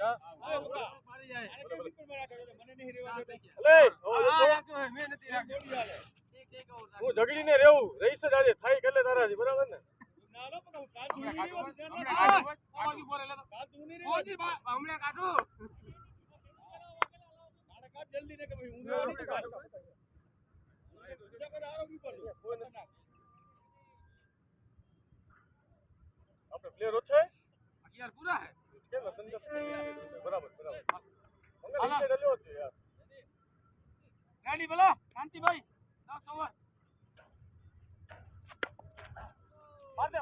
હું ઝઘડીને રહેવું રહીશ જ આજે થાય ગલે તારાથી બરાબર ને આપણે પ્લેયર ઓછો છે યાર પૂરા હે કેમ બરાબર મંગલ લ્યો છે યાર રેડી બોલો શાંતિભાઈ 10 ઓવર મારતે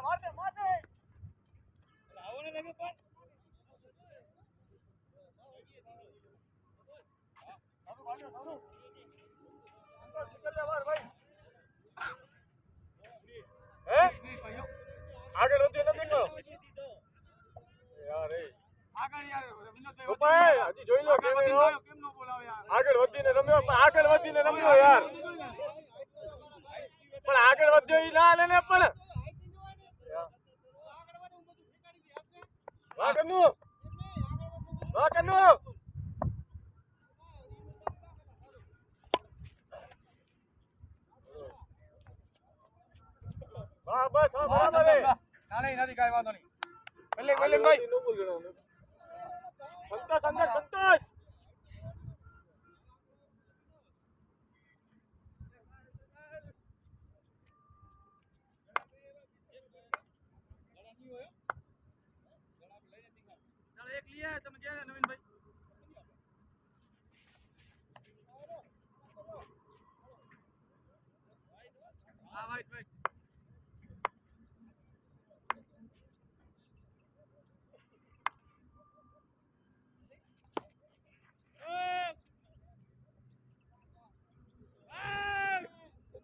આવો ને લગે પણ આગળ વધી નથી યાર હજી જોઈ લો કેમ નો બોલાવે યાર આગળ વધીને રમ્યો પણ આગળ વધીને રમ્યો યાર પણ આગળ વધ્યો ઈ ના લેને પણ વાહ કન્નુ વાહ બસ હા બરાબર છે નાલે નથી કાઈ વાંધો નહીં બલ્લે ભાઈ નો બોલ ગણો સંતોષ એક લીયા તમે કે નવીનભાઈ હા વાઈટ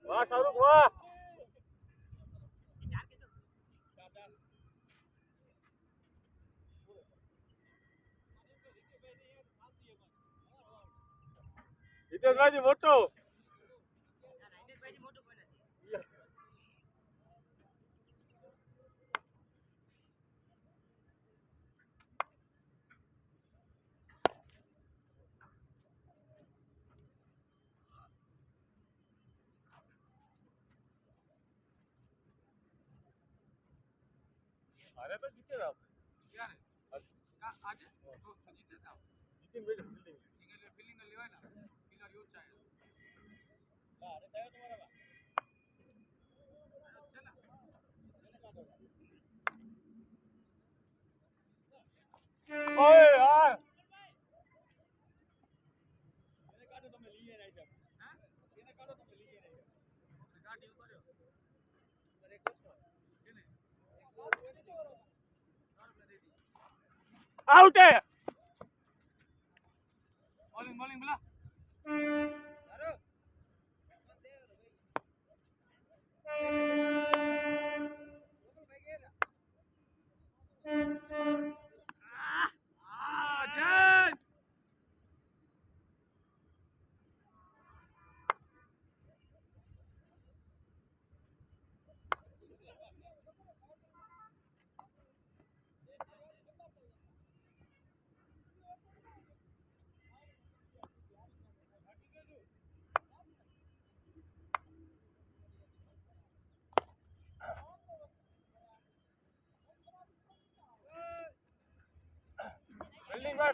વાહ શાહરુખ વાહ હિતેશભાઈ મોટો अरे तो जीते आप क्या है आज दोस्त जीते था जीते मेरे फीलिंग लेवा ना किलर यूज चाहिए हां अरे तय तुम्हारा ओए यार એને કાઢો તમે લીએ નહીં સાહેબ હા એને કાઢો તમે લીએ નહીં ગાડી ઉતાર્યો અરે કોચ કેને आउट है बॉलिंग बोला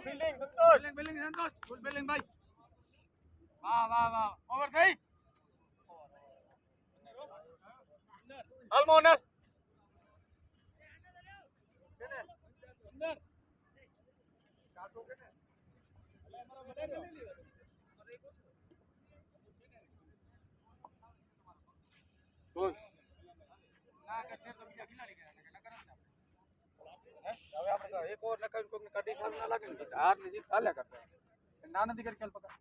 फील्डिंग संतोष गुड फील्डिंग भाई वाह ओवर થઈ અલમોનર કેને અંદર કાટો કેને અલે અમારો બધાને લઈ લીધો અરે કોચ કોચ ના કે ફેર તો બીજા ખિલાડી ગયા કે ન કરતા હવે આપણે એક ઓવર નકાઈ કોઈને કાઢી સામે ના લાગે ને હાર ની જીત હાલ્યા કરશે નાના દીકર ખેલ પકા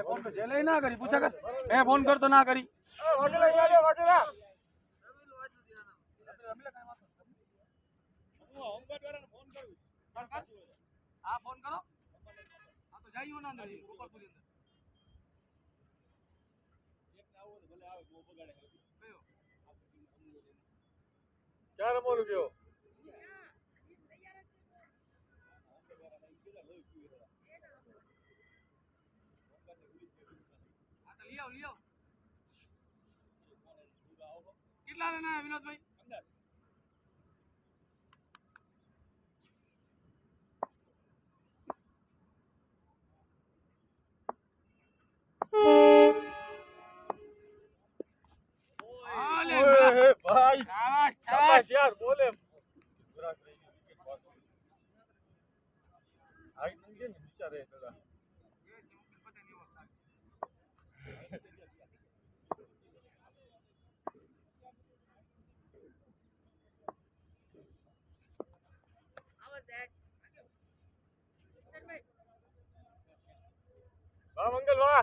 फोन पे जेल ना करी पूछा कर मैं फोन कर तो ना करी वागेला हाँ फोन करो हाँ तो जाइयो ना अंदर ऊपर पूरी अंदर एक ना हो तो भले आओ वो बगाड़े कयो ક્યાં રમવાનું કયો લિયો કેટલા રન આયા વિનોદભાઈ भाई शाबाश यार बोले आई नंगे बेचारे दादा वाह मंगल वाह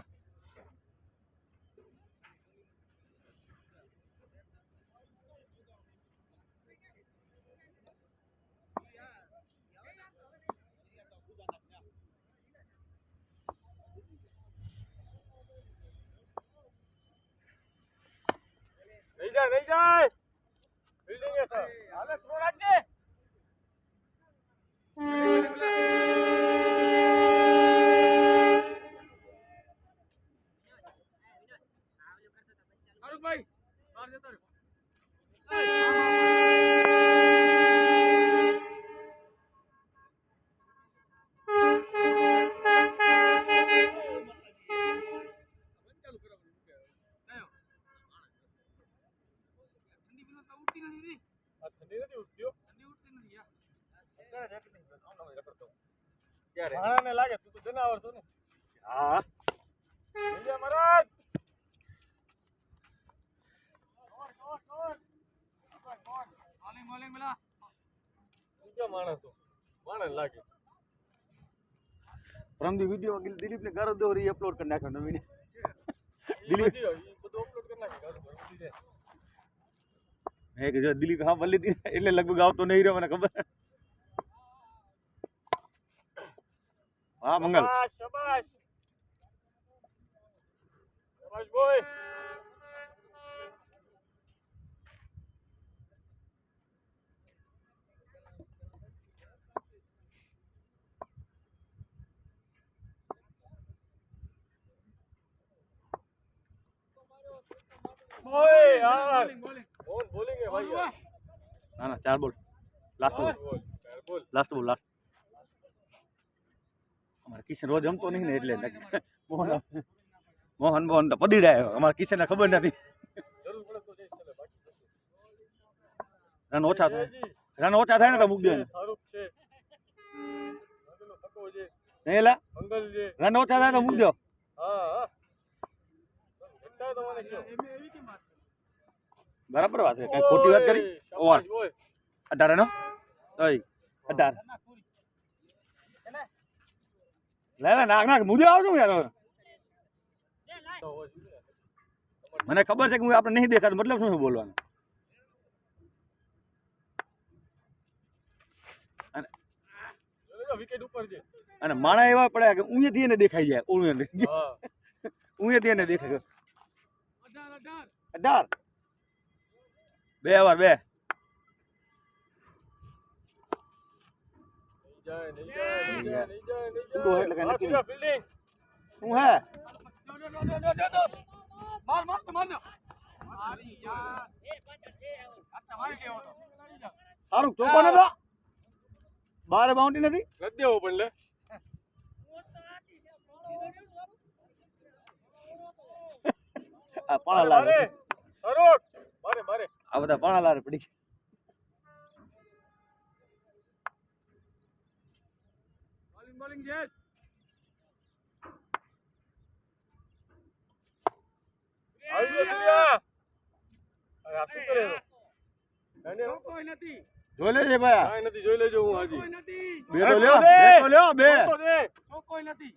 नहीं जाए फील्डिंग है सर हाले थ्रो रख दे फारूक भाई मार दे सर ठंडी नहीं उठती हो ठंडी उठती नहीं यार અત્યારે રેકર્ડિંગ કરતો ક્યારે હાને લાગે તું તો જનાવર છો ને હા જય મહારાજ બોલિંગ બોલા તું કે માણસ છો માણસ લાગે પરમદી વિડિયો દિલીપ ને ગારો દો રી અપલોડ કરી નાખ્યો નવીન દિલીપ બધું અપલોડ કરી નાખ્યો ગારો દે મેં કે જો દિલીપ હા બોલી હતી એટલે લગભગ આવતો નહીં રહ્યો મને ખબર હા મંગલ શાબાશ શાબાશ બોય बोय यार कौन बोलेंगे भाई यार ના ના 4 બોલ લાસ્ટ બોલ લાસ્ટ અમાર કિશન રોજ રમતો નહીં ને એટલે મોહન તો પડીડાયો અમાર કિશન ને ખબર નથી જરૂર પડે તો જઈ ચલે બાકી રન ઓછા થાય ને તો મૂક દે શાહરુખ છે મગલો ફકો છે નહીં એલા મંગલ છે રન ઓછા થાય તો મૂક દો હા હા ઘટા તો મને કયો એવી કે વાત બરાબર વાત છે કઈ ખોટી વાત કરી ઓવર 18 નો ઓય 18 લે નાક મુદ્દો આવજો યાર મને ખબર છે કે હું આપણે નહીં દેખાતું મતલબ શું બોલવાનું વિકેટ ઉપર છે અને માણા એવા પડ્યા કે ઊંઘેથી એને દેખાઈ જાય ઊંઘેથી એને દેખાય 18 બે વાર બે नहीं जाए तो है लगा नहीं फील्डिंग तू है मार अरे यार તમારે કેવો તો સારું ચોકો ન તો બારે બાઉન્ડરી નથી લદ દેવો પણ લે આ પાણા લારે સરોટ મારે આ બધા પાણા લારે પડી bowling yes આવી ગયો સૂર્યા અરે આ શું કરે છે કોઈ નથી જોઈ લેજે ભાઈ કાઈ નથી જોઈ લેજો હું હાજી બે તો લ્યો બે કોઈ નથી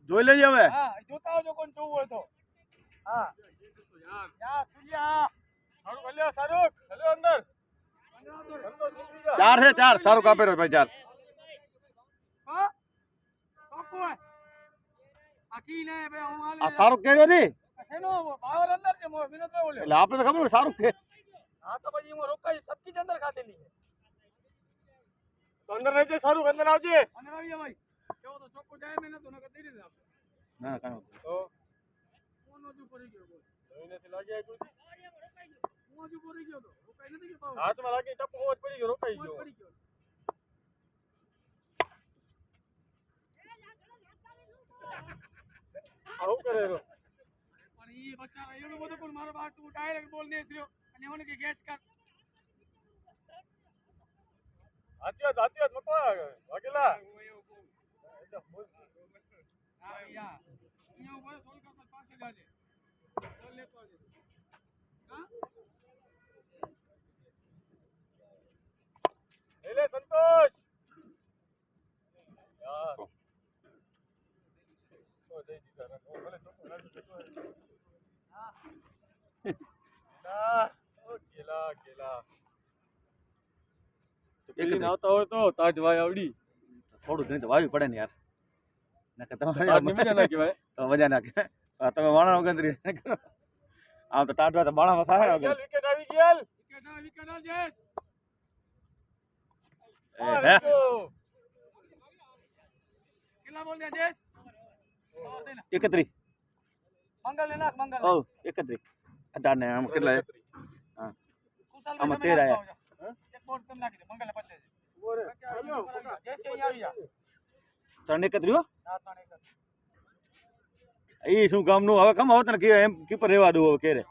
જોઈ લેજે હવે હા જોતા આવજો કોણ જોવું હોય તો હા યાર સૂર્યા સારું ભલ્યા સારું હેલો અંદર 4 છે 4 સારું કાપે રે ભાઈ 4 હા કોણ આકીને બે હું આ સારું કેરો ની એનો પાવર અંદર છે વિનોદભાઈ બોલ્યો એટલે આપણે તો ખબર સારું કે हाँ तो भाई वो रोका सबकी के अंदर खाते नहीं है તો અંદર રહેજે સારું અંદર આવજે अंदर आइए भाई क्यों तो चौको जाए मैंने तो नका दे दे आप ના ના કાંઈ તો कौन जो पड़ी गयो बोल જોઈનેથી લાગી આ કુર્સી कौन जो पड़ी गयो तो रोकाई नहीं के पाओ હાથમાં લાગી ટપકો જ પડી ગયો રોકાઈ ગયો पड़ी गयो આવું કરે રો पर ये बेचारा एवढो બધો પણ મારો બાપ તું ડાયરેક્ટ બોલ ને સ્યો અને ઓને કે ગેસ કર હાચી વાત મકો વાગેલા હા યા અહીંયા બોલ થોડી કા પાસે જાજે બોલ લેતો આજે હા એલે સંતોષ યાર ઓ જઈ દીધા ના ઓ ભલે ચોકો નાખી દેતો ના ઓ ગેલા એક જ આવતા હોય તો તાજ ભાઈ આવડી થોડું ઘણી તો વાવી પડે ને યાર નકર તમારે તાજ ની મજા ના કહેવાય તો મજા ના કે તમે વાણા વગંતરી આમ તો ટાટવા તો બાણામાં થાય વગર વિકેટ આવી ગયેલ વિકેટ આ જેસ હે કેટલા બોલ દે જેસ 31 મંગલ ને નાખ મંગલ ઓ 31 18 ને આમ કેટલા હા કુશાલ આમાં 13 આયા એક બોલ તમે નાખી દે મંગલ ને 50 ઓરે જેસ અહીં આવી જા 331 હો હા તાણે કર ઈ શું કામનું હવે કમ આવત ને કે એમ કીપર રહેવા દો હવે કેરે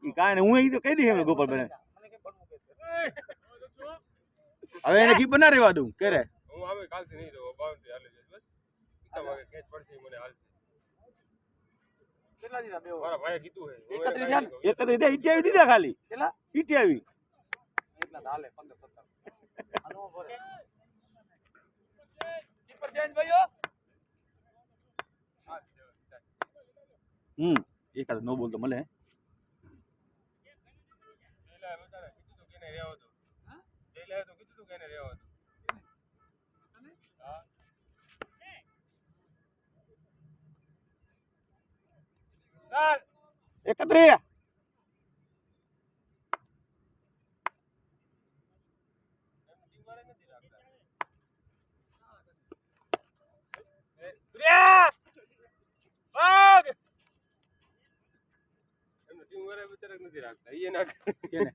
ઈ કાંઈ ને હું ઈ તો કહી દઈ એમ ગોપાલ બને મને કે ભણવું કે હવે એને કીપર ના રહેવા દઉં કેરે હું આવે કાલથી નહીં તો બાઉન્ડ્રી હાલે છે બસ ઈકા વાગે કેચ પડશે મને હાલશે કેટલા દીધા બે મારા ભાઈએ કીધું હે 31 જાન 31 દે 28 દીધા ખાલી કેટલા 28 એટલા તો હાલે 15 17 આનો ભરે કીપર ચેન્જ ભાઈઓ એકાદ નો બોલ તો મળે પેલા બતાડે કીધું તો કેને રહેવા દો હા પેલા તો કીધું તો કેને રહેવા દો હા 31 નથી રાખતા ઈ ના કેને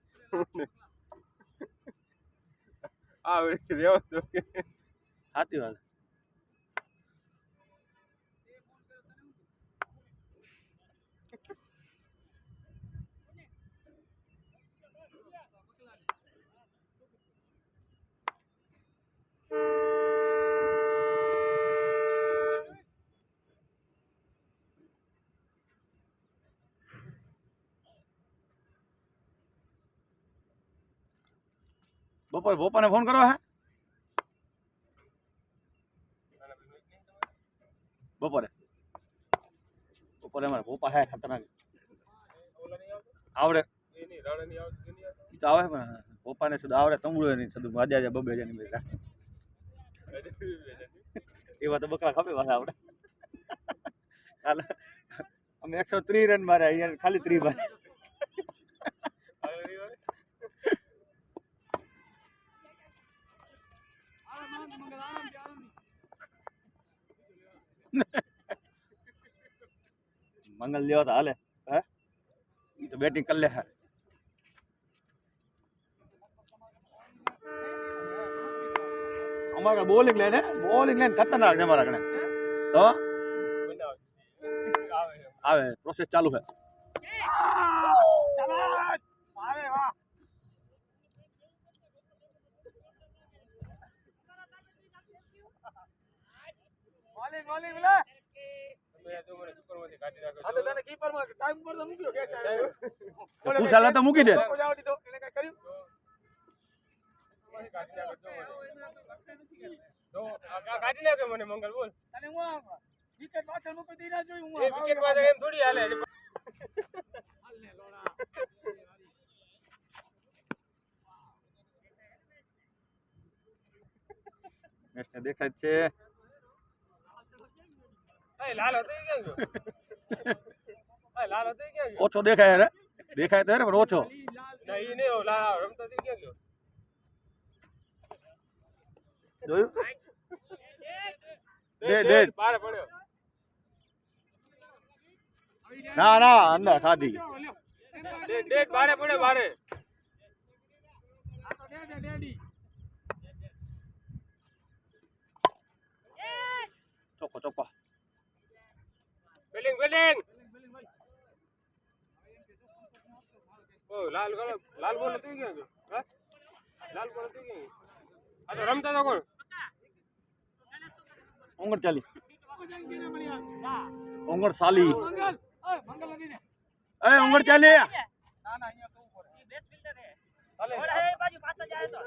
આ રેવા દો સાચી વાત બપોરે પપ્પાને ફોન કરો હે બપોરે અમારા પપ્પા હે ખતરનાક આવડે એ નહીં રાણા ની આવતી નહીં આવતી ઈ તો આવે પણ પપ્પાને સુધી આવડે તમડું નહીં સદું આજે બબે હજારની બેટા એવા તો બકરા ખપે પાછા આવડે કાલે અમે 130 રન માર્યા અહીંયા ખાલી 30 માર્યા મંગલ આરામ થી મંગલ જેવા તો હાલે હે ઈ તો બેટિંગ કરી લે હે અમારા બોલિંગ લાઈન ખતરનાક છે અમારા કણે તો આવે પ્રોસેસ ચાલુ છે અરે વાહ બોલિંગ બોલિંગ બોલા તમે તો મને સુપરમાંથી કાઢી નાખો આ તો તને કીપર માં ટાઈમ પર તો મૂક્યો કે ખુશાલ તો મૂકી દે જાવ દીધો એને કઈ કર્યું કાઢી નાખો તો કાઢી નાખો મને મંગલ બોલ તને હું વિકેટ પાછળ મૂકી દીધા જોઈ હું એ વિકેટ પાછળ એમ થોડી હાલે હાલ ને લોડા મેચને દેખાય છે એ લાલ હતો એ ક્યાં ગયો એ લાલ હતો એ ક્યાં ગયો ઓછો દેખાય રે દેખાય તો રે પણ ઓછો નહીં ના ઈ નહીં ઓલા રમતા તે ક્યાં ગયો જોયું ડેડ ડેડ. બારે પડ્યો ના ના અંદર ખાધી ડેડ બારે પડ્યો બારે આ તો ડેડી ચોખ્ખો ચોખ્ખો બિલ્ડિંગ ઓ લાલ બોલ થઈ ગયો હા લાલ બોલ થઈ ગયો આ તો રમતા તો કોણ ઓંગણ ચાલી ઓંગણ સાલી મંગલ લગી ને એ ઓંગણ ચાલી ના અહીંયા તો ઉપર બેસ ફિલ્ટર હે હાલે એ બાજુ પાછા જાય તો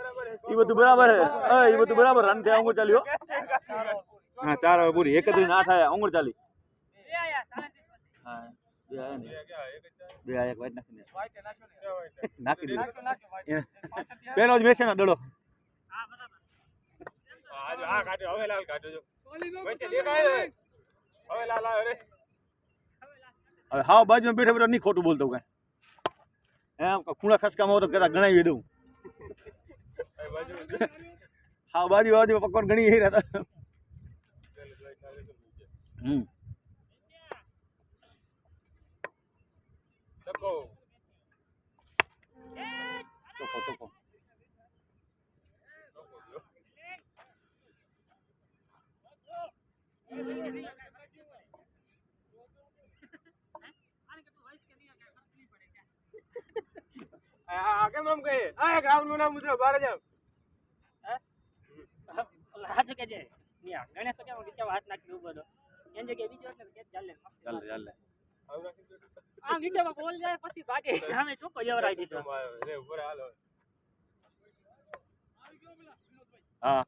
એ બધું બરાબર હે એ બધું બરાબર રન થયા ઓંગણ ચાલ્યો હા 4 હવે પૂરી 31 ના થાય ઓંગણ ચાલી બે આયા 37 હા બે આયા ને ક્યાં બે આયા એક વાઈટ નાખીને વાઈટ નાખ્યો ને નાખી દીધું નાખ્યો પાછળ પેલો જ મેચ છે ને દડો હા બરાબર આજ આ કાઢ્યો હવે લાલ કાઢ્યો જો કોલી નો વચ્ચે દેખાય ને હવે લાલ આવે રે હવે હાવ બાજુમાં બેઠા બેઠા નહીં ખોટું બોલતો કઈ એમ ખૂણા ખસકામાં તો કદાચ ગણાવી દઉં એ બાજુ હાવ બાજુ પકડ ગણી રહ્યા હતા ધક્કો ચોખ્ખો ચોખ્ખો આ કેમ આમ કહે આ ગ્રાઉન્ડ નું નામ મુદ્રો બાર જાવ હાથ કે છે નિયા ગણેશ કે નીચે હાથ નાખી ઉભો તો એન જગ્યાએ બીજો એટલે કે ચાલે ચાલે આ નીચેમાં બોલ જાય પછી ભાગે સામે ચોકો જવરાઈ દીધો રે ઉપર હાલો હા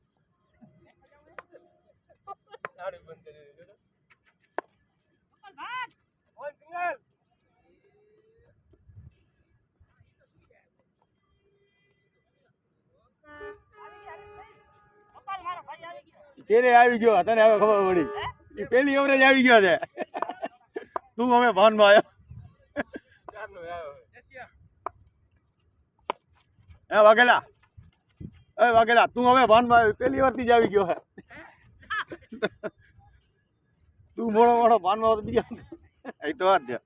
ગાડી બંધ કરી દીધો ભાગ ઓય સિંગલ પપ્પા મારો ભાઈ આવી ગયો તેરે આવી ગયો તને હવે ખબર પડી એ પેલી એવરેજ આવી ગયો છે તું હવે ભાનમાં આવ્યો ચારનો આવ્યો હે વાઘેલા તું હવે ભાનમાં આવ્યો પેલી વારથી જ આવી ગયો હે તું મોડો ભાનમાં આવતો બીજા એ તો વાત છે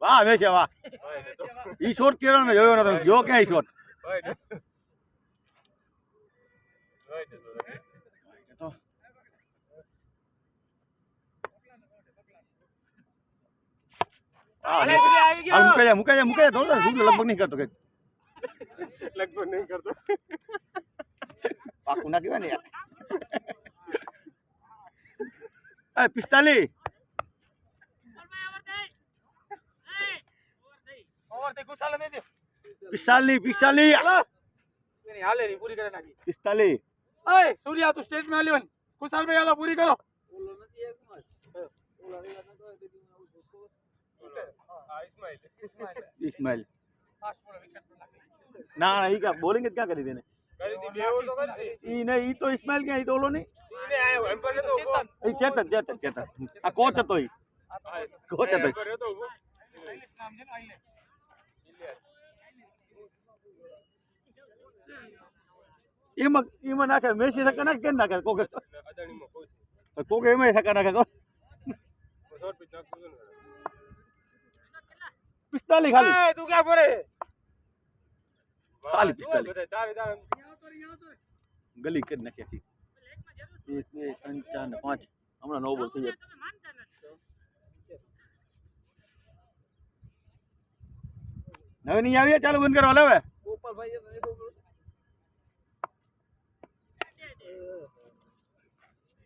વાહ હવે છે વાહ ઈ શોટ કેરો ને જોયો નતો જો ક્યાં શોટ મુકાય થોડો શું લગભગ નહીં કરતો કઈ લગભગ નહીં કરતો પાકું ના કહેવાય ને યાર 45 ઓવર તે ગુસાલે દે દે 45 એની હાલે ની પૂરી કરી નાખી 45 ઓય સૂર્યા તું સ્ટેજ માં આલ્યો ને કુશાલ ભાઈ હાલો પૂરી કરો ઓલો નથી એક માં ઇસ્માઇલ ફાસ્ટ બોલ વિકેટ નાખી ના ઈ કા બોલિંગ જ ક્યાં કરી દેને કરી દી બે ઓવર તો કરી દી ઈ નહીં ઈ તો ઇસ્માઇલ ક્યાં ઈ તો ઓલો નહીં ઈને આયો એમ્પર તો ઈ ચેતન આ કોચ હતો ઈ કોચ હતો એમ્પર તો ઉભો આઈલેસ નામ છે ને આઈલેસ એમાં નાખે મેસી સકા નાખે કેમ નાખે કોકે અદાણીમાં કોઈ કોકે એમાં સકા નાખે શોર્ટ પિચ નાખતું ને 45 ખાલી એ તું ક્યાં પડે ખાલી 45 બધા ચાર ચાર ગલી કરી નાખી હતી 1 2 3 4 ને 5 હમણાં 9 બોલ થઈ જાય નવી નહીં આવી ચાલુ બંધ કરો હવે ઉપર ભાઈ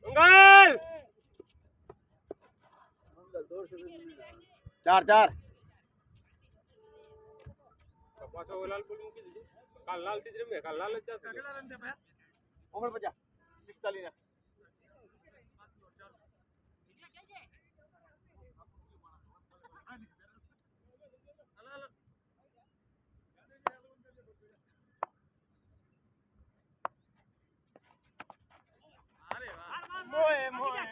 મંગલ 4 પાછો લાલ બોલ મૂકી દીધું કાલ લાલ થી જ રમે કાલ લાલ જ જાતો કેટલા રન છે ભાઈ 49 45 ના મોય મોય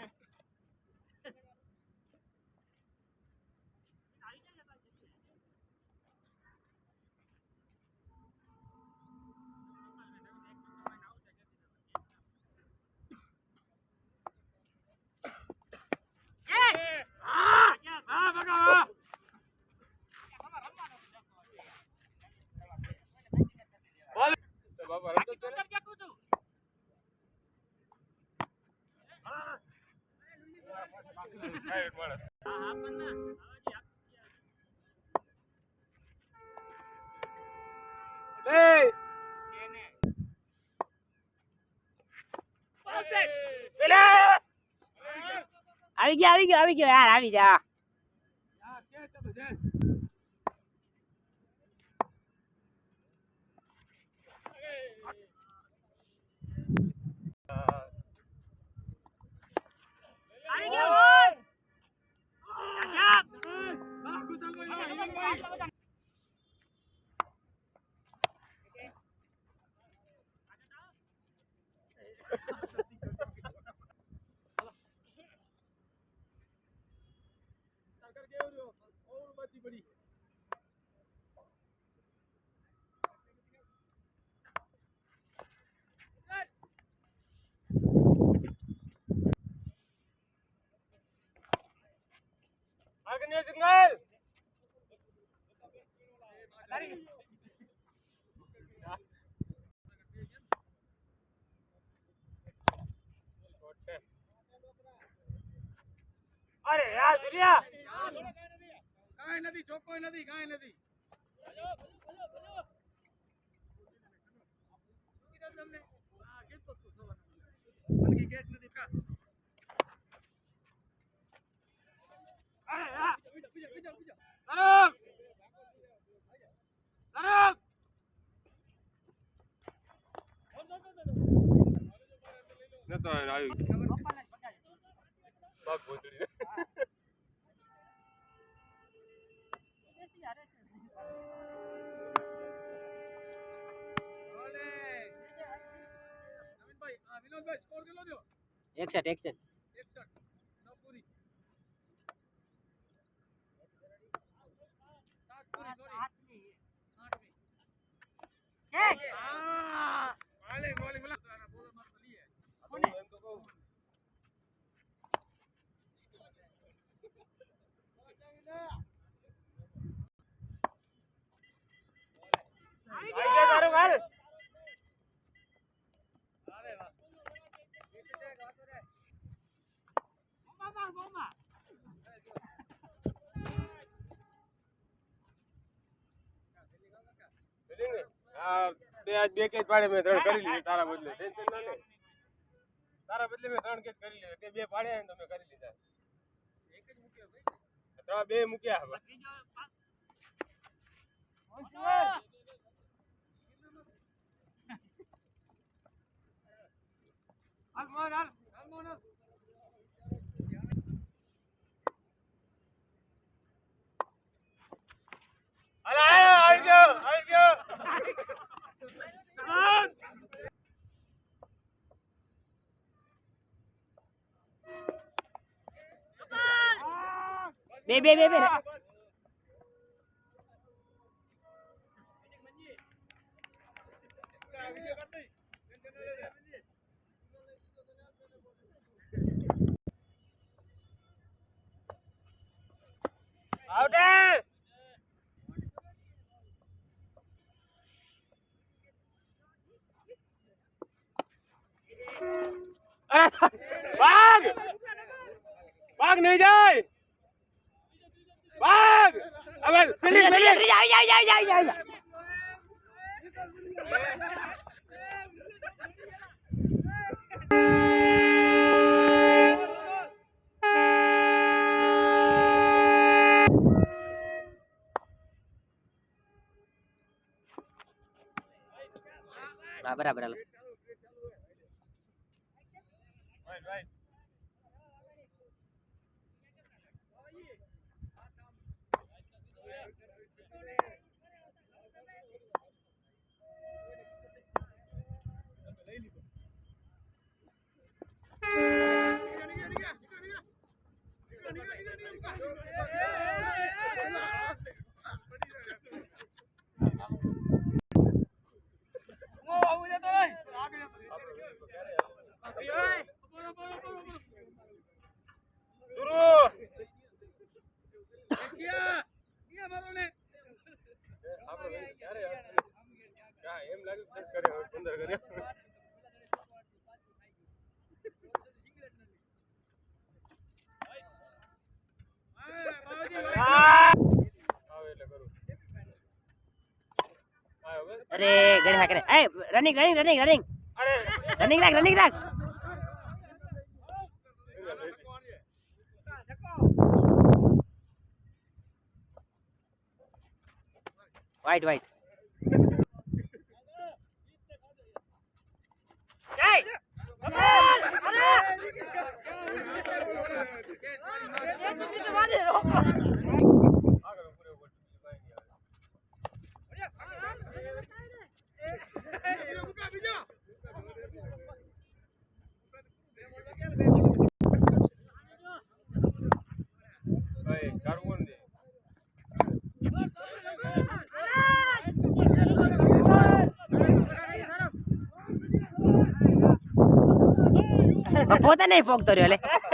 બાબા રમતો જ કરે. Right, માણસ. Hey! આવી ગયો યાર આવી જા આગળની જંગલ. અરે યાર દુનિયા કાંઈ નથી ચોખ્ખોય નથી કાંઈ નથી તમને હા કીધું તું સવારે મને કે કેચ નથી કા અરે યાર બીજો તરક નતો આવી બાગ ભોજડી વિનોદભાઈ સ્કોર કેટલો થયો 61 61 નો પૂરી સાત પૂરી સોરી 8મી હાલે બોલિંગ બોલા આના બોલર માર તો લીએ કોને એમ તો કહું આઈ જા તારું હાલ તે આજ બે કેચ પાડે મેં 3 કરી લીધી તારા બદલે ટેન્શન ના લે તારા બદલે મેં 3 કેચ કરી લીધા તે બે પાડ્યા ને તો મેં કરી લીધા એક જ મૂક્યો ભાઈ 3 બે મૂક્યા હવે હાલ મોહન હાલ મોહન હાલ આવી ગયો બે આઉટ ભાગ નહીં જાય ભાગ હવે આવી બરાબર હાલો અરે ગણ્યા કરે એ રનિંગ રનિંગ રનિંગ રનિંગ અરે રનિંગ રાખ વાઈટ ભાઈ કરવું ને પોતા નહીં પોગતો રહ્યો લે